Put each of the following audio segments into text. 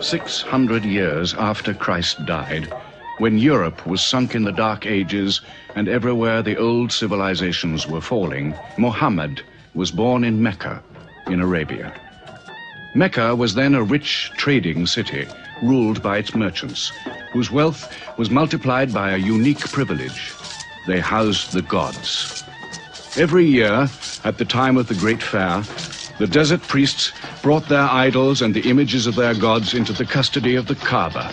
600 years after Christ died, when Europe was sunk in the Dark Ages and everywhere the old civilizations were falling, Muhammad was born in Mecca, in Arabia. Mecca was then a rich trading city ruled by its merchants, whose wealth was multiplied by a unique privilege. They housed the gods. Every year, at the time of the Great Fair, the desert priests brought their idols and the images of their gods into the custody of the Kaaba.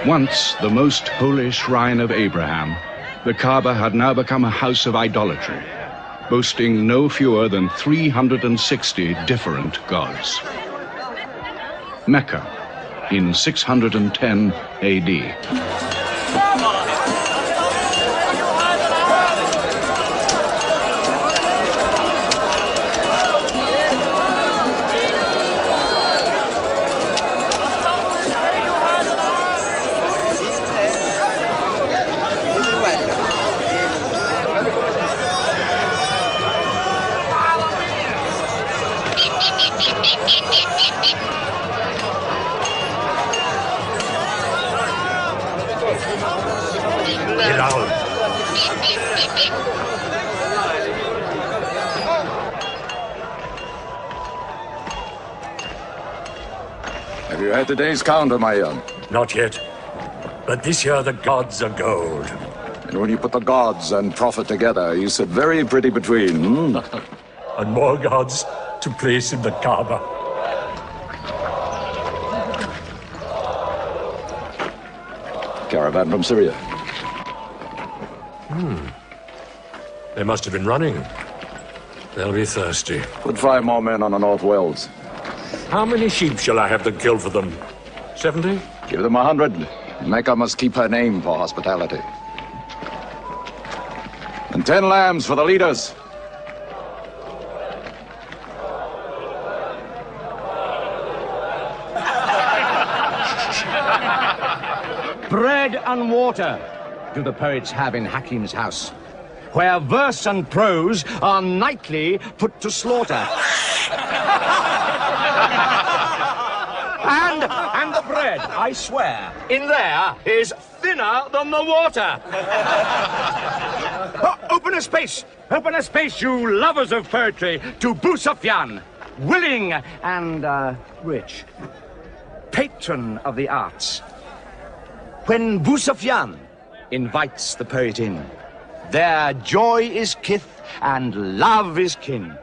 Once the most holy shrine of Abraham, the Kaaba had now become a house of idolatry, boasting no fewer than 360 different gods. Mecca, in 610 AD. Have you had today's counter, my young? Not yet. But this year the gods are gold. And when you put the gods and profit together, you sit very pretty between, And more gods to place in the Kaaba. Caravan from Syria. They must have been running. They'll be thirsty. Put 5 more men on the North Wells. How many sheep shall I have to kill for them? 70? Give them 100. Mecca must keep her name for hospitality. And 10 lambs for the leaders. Bread and water do the poets have in Hakim's house, where verse and prose are nightly put to slaughter. And the bread, I swear, in there is thinner than the water. Open a space, you lovers of poetry, to Abu Sufyan, willing and rich, patron of the arts. When Abu Sufyan invites the poet in, there joy is kith and love is kin.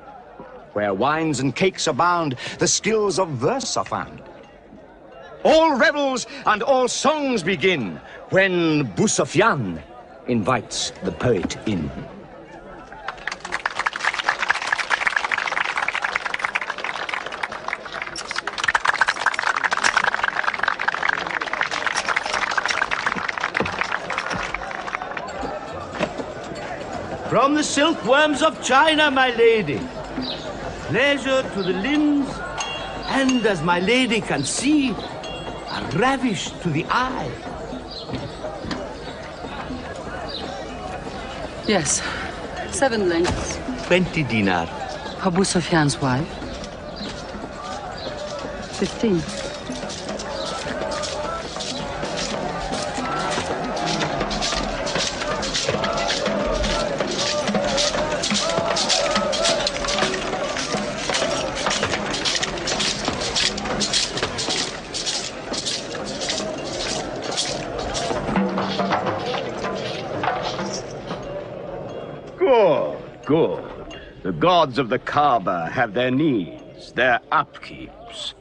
Where wines and cakes abound, the skills of verse are found. All revels and all songs begin when Abu Sufyan invites the poet in. From the silkworms of China, my lady. Pleasure to the limbs, and as my lady can see, a ravish to the eye. Yes, 7 lengths. 20 dinar. Abu Sufyan's wife. 15. Good. The gods of the Kaaba have their needs, their upkeeps.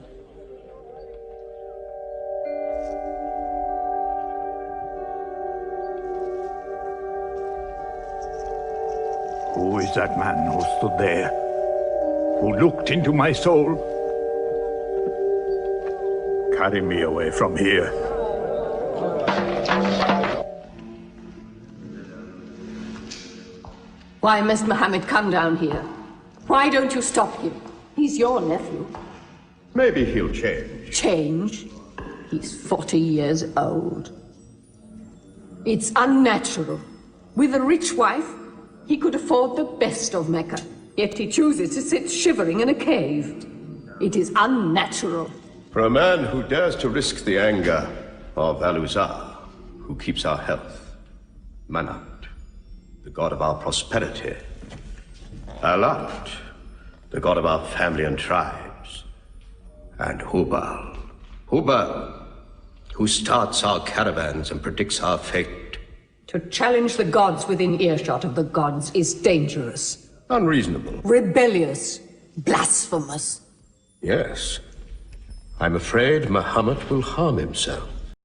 Who is that man who stood there? Who looked into my soul? Carry me away from here. Why must Muhammad come down here? Why don't you stop him? He's your nephew. Maybe he'll change. Change? He's 40 years old. It's unnatural. With a rich wife, he could afford the best of Mecca. Yet he chooses to sit shivering in a cave. It is unnatural. For a man who dares to risk the anger of Al-Uzza, who keeps our health, Manat, the god of our prosperity, Alat, the god of our family and tribes, and Hubal, who starts our caravans and predicts our fate. To challenge the gods within earshot of the gods is dangerous. Unreasonable. Rebellious. Blasphemous. Yes. I'm afraid Muhammad will harm himself.